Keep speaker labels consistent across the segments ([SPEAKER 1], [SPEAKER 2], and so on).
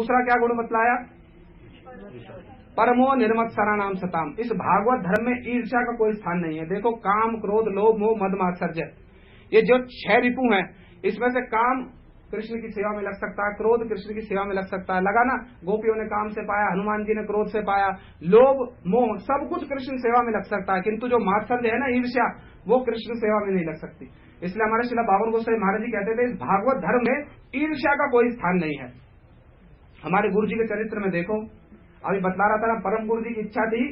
[SPEAKER 1] दूसरा क्या गुण बतलाया? परमो निर्मत्सराणाम सताम। इस भागवत धर्म में ईर्ष्या का कोई स्थान नहीं है। देखो, काम, क्रोध, लोभ, मोह, मद, मात्सर्य, ये जो 6 रिपु हैं, इसमें से काम कृष्ण की सेवा में लग सकता है, क्रोध कृष्ण की सेवा में लग सकता है, लगा ना? गोपियों ने काम से पाया, हनुमान जी ने क्रोध से पाया, लोभ, मोह, सब कुछ कृष्ण सेवा में लग सकता है, किंतु जो मात्सर्य है ना, ईर्ष्या, वो कृष्ण सेवा में नहीं लग सकती। इसलिए हमारे श्रील बावन गोसाई महाराज जी कहते थे, इस भागवत धर्म में ईर्ष्या का कोई स्थान नहीं है। हमारे गुरु जी के चरित्र में देखो, अभी बतला रहा था ना, परम गुरु जी की इच्छा थी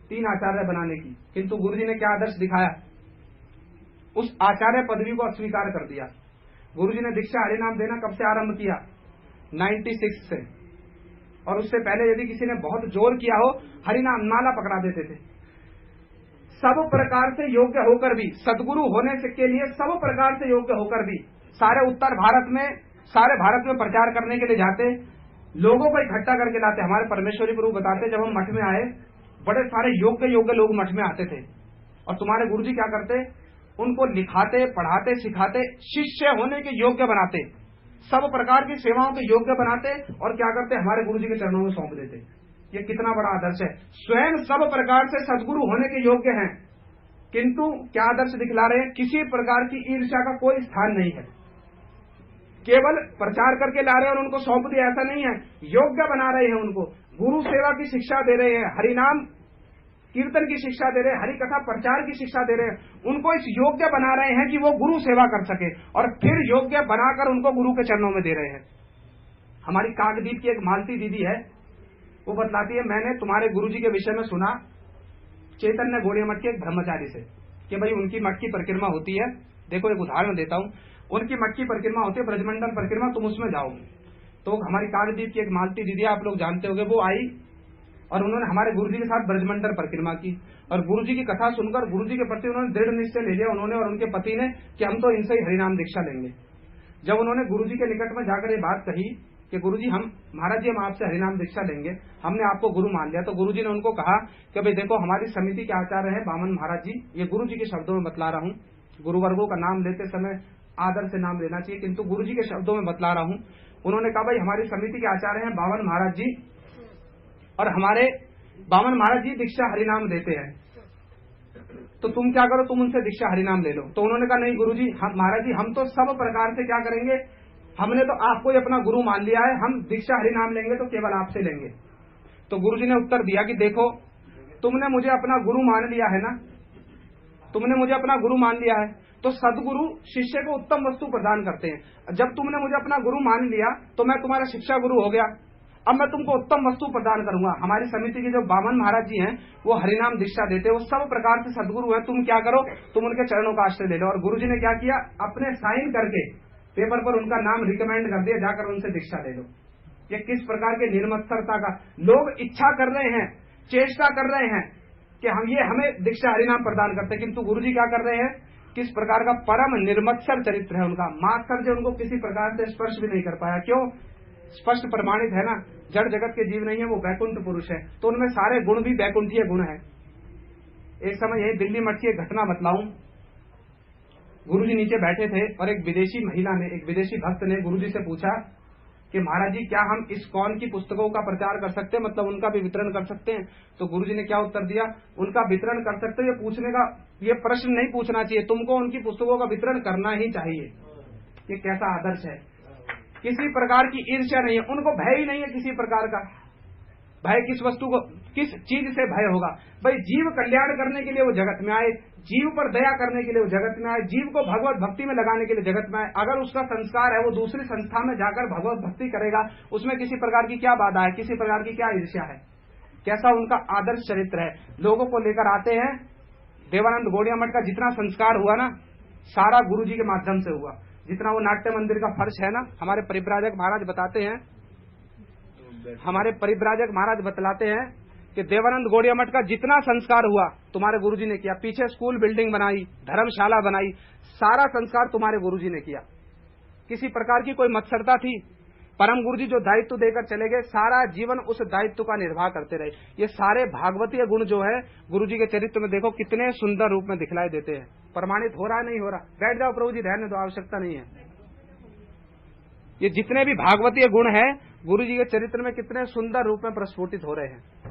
[SPEAKER 1] 3 आचार्य बनाने की, किंतु गुरु जी ने क्या आदर्श दिखाया? उस आचार्य पदवी को अस्वीकार कर दिया। गुरु जी ने दीक्षा हरिनाम देना कब से आरंभ किया? 96 से, और उससे पहले यदि किसी ने बहुत जोर किया हो, हरिनाम माला पकड़ा देते थे। सब प्रकार से योग्य होकर भी, सदगुरु होने के लिए सब प्रकार से योग्य होकर भी सारे उत्तर भारत में, सारे भारत में प्रचार करने के लिए जाते, लोगों को इकट्ठा करके लाते। हमारे परमेश्वरी प्रभु बताते, जब हम मठ में आए, बड़े सारे योग्य लोग मठ में आते थे, और तुम्हारे गुरु जी क्या करते? उनको लिखाते, पढ़ाते, सिखाते, शिष्य होने के योग्य बनाते, सब प्रकार की सेवाओं के योग्य बनाते, और क्या करते? हमारे गुरु जी के चरणों में सौंप देते। ये कितना बड़ा आदर्श है। स्वयं सब प्रकार से सद्गुरु होने के योग्य हैं, किंतु क्या आदर्श दिखला रहे हैं? किसी प्रकार की ईर्ष्या का कोई स्थान नहीं है। केवल प्रचार करके ला रहे हैं और उनको सौंप दिया, ऐसा नहीं है। योग्य बना रहे हैं उनको, गुरु सेवा की शिक्षा दे रहे हैं, हरिनाम कीर्तन की शिक्षा दे रहे हैं, हरि कथा प्रचार की शिक्षा दे रहे हैं, उनको इस योग्य बना रहे हैं कि वो गुरु सेवा कर सके, और फिर योग्य बनाकर उनको गुरु के चरणों में दे रहे हैं। हमारी काकद्वीप की एक मालती दीदी है, वो बतलाती है, मैंने तुम्हारे गुरु जी के विषय में सुना चैतन्य गौड़िया मठ के एक ब्रह्मचारी से, कि भाई उनकी मठ की परिक्रमा होती है। देखो, एक उदाहरण देता हूं, उनकी मठ की परिक्रमा होती है, ब्रजमंडल परिक्रमा, तुम उसमें जाओ। तो हमारी काकद्वीप की एक मालती दीदी, आप लोग जानते होंगे, वो आई और उन्होंने हमारे गुरुजी के साथ ब्रजमंडल परिक्रमा की, और गुरुजी की कथा सुनकर गुरुजी के प्रति उन्होंने दृढ़ निश्चय ले लिया, उन्होंने और उनके पति ने, कि हम तो इनसे ही हरिनाम दीक्षा लेंगे। जब उन्होंने गुरुजी के निकट में जाकर ये बात कही कि गुरुजी, हम महाराज जी, हम आपसे हरिनाम दीक्षा लेंगे, हमने आपको गुरु मान लिया, तो गुरुजी ने उनको कहा कि भाई देखो, हमारी समिति के आचार्य है बामन महाराज जी, ये गुरुजी के शब्दों में बतला रहा हूँ, गुरुवर्गों का नाम लेते समय आदर से नाम लेना चाहिए, किंतु गुरुजी के शब्दों में बतला रहा हूँ। उन्होंने कहा, भाई हमारी समिति के आचार्य हैं बामन महाराज जी, और हमारे बामन महाराज जी दीक्षा हरिनाम देते हैं, तो तुम क्या करो, तुम उनसे दीक्षा हरिनाम ले लो। तो उन्होंने कहा, नहीं गुरुजी, हम महाराज जी, हम तो सब प्रकार से क्या करेंगे, हमने तो आपको ही अपना गुरु मान लिया है, हम दीक्षा हरिनाम लेंगे तो केवल आपसे लेंगे। तो गुरुजी ने उत्तर दिया कि देखो, तुमने मुझे अपना गुरु मान लिया है ना, तुमने मुझे अपना गुरु मान लिया है, तो सदगुरु शिष्य को उत्तम वस्तु प्रदान करते हैं। जब तुमने मुझे अपना गुरु मान लिया, तो मैं तुम्हारा शिक्षा गुरु हो गया, अब मैं तुमको उत्तम वस्तु प्रदान करूंगा। हमारी समिति के जो बामन महाराज जी हैं, वो हरिनाम दीक्षा देते हैं, वो सब प्रकार से सदगुरु हैं, तुम क्या करो, तुम उनके चरणों का आश्रय ले लो। और गुरुजी ने क्या किया, अपने साइन करके पेपर पर उनका नाम रिकमेंड कर दिया, जाकर उनसे दीक्षा ले लो। ये किस प्रकार के निर्मत्सरता का, लोग इच्छा कर रहे हैं, चेष्टा कर रहे हैं कि हम ये हमें दीक्षा हरिनाम प्रदान करते, किंतु गुरुजी क्या कर रहे हैं, किस प्रकार का परम निर्मत्सर चरित्र है उनका। मात्सर्य उनको किसी प्रकार से स्पर्श भी नहीं कर पाया। क्यों? स्पष्ट प्रमाणित है ना, जड़ जगत के जीव नहीं है, वो वैकुंठ पुरुष है, तो उनमें सारे गुण भी वैकुंठीय गुण है। एक समय यही दिल्ली मठ की एक घटना बतलाऊं। गुरुजी नीचे बैठे थे और एक विदेशी महिला ने, एक विदेशी भक्त ने गुरुजी से पूछा कि महाराज जी, क्या हम इस्कॉन की पुस्तकों का प्रचार कर सकते हैं, मतलब उनका भी वितरण कर सकते हैं? तो गुरुजी ने क्या उत्तर दिया, उनका वितरण कर सकते हो, ये पूछने का, ये प्रश्न नहीं पूछना चाहिए, तुमको उनकी पुस्तकों का वितरण करना ही चाहिए। ये कैसा आदर्श है। किसी प्रकार की ईर्ष्या नहीं है, उनको भय ही नहीं है किसी प्रकार का। भय किस वस्तु को, किस चीज से भय होगा? भाई जीव कल्याण करने के लिए वो जगत में आए, जीव पर दया करने के लिए वो जगत में आए, जीव को भगवत भक्ति में लगाने के लिए जगत में आए। अगर उसका संस्कार है, वो दूसरी संस्था में जाकर भगवत भक्ति करेगा, उसमें किसी प्रकार की क्या बाधा है, किसी प्रकार की क्या ईर्ष्या है? कैसा उनका आदर्श चरित्र है। लोगों को लेकर आते हैं। देवानंद गौड़िया मठ का जितना संस्कार हुआ ना, सारा गुरु जी के माध्यम से हुआ। जितना वो नाट्य मंदिर का फर्श है ना, हमारे परिव्राजक महाराज बताते हैं, हमारे परिव्राजक महाराज बतलाते हैं कि देवानंद गौड़िया मठ का जितना संस्कार हुआ तुम्हारे गुरुजी ने किया। पीछे स्कूल बिल्डिंग बनाई, धर्मशाला बनाई, सारा संस्कार तुम्हारे गुरुजी ने किया। किसी प्रकार की कोई मत्सरता थी? परम गुरुजी जो दायित्व देकर चले गए, सारा जीवन उस दायित्व का निर्वाह करते रहे। ये सारे भागवतीय गुण जो है गुरुजी के चरित्र में देखो कितने सुंदर रूप में दिखलाई देते हैं। प्रमाणित हो रहा है, नहीं हो रहा? बैठ जाओ प्रभु जी, रहने दो, आवश्यकता नहीं है। ये जितने भी भागवतीय गुण है गुरु जी के चरित्र में कितने सुंदर रूप में प्रस्फुटित हो रहे हैं।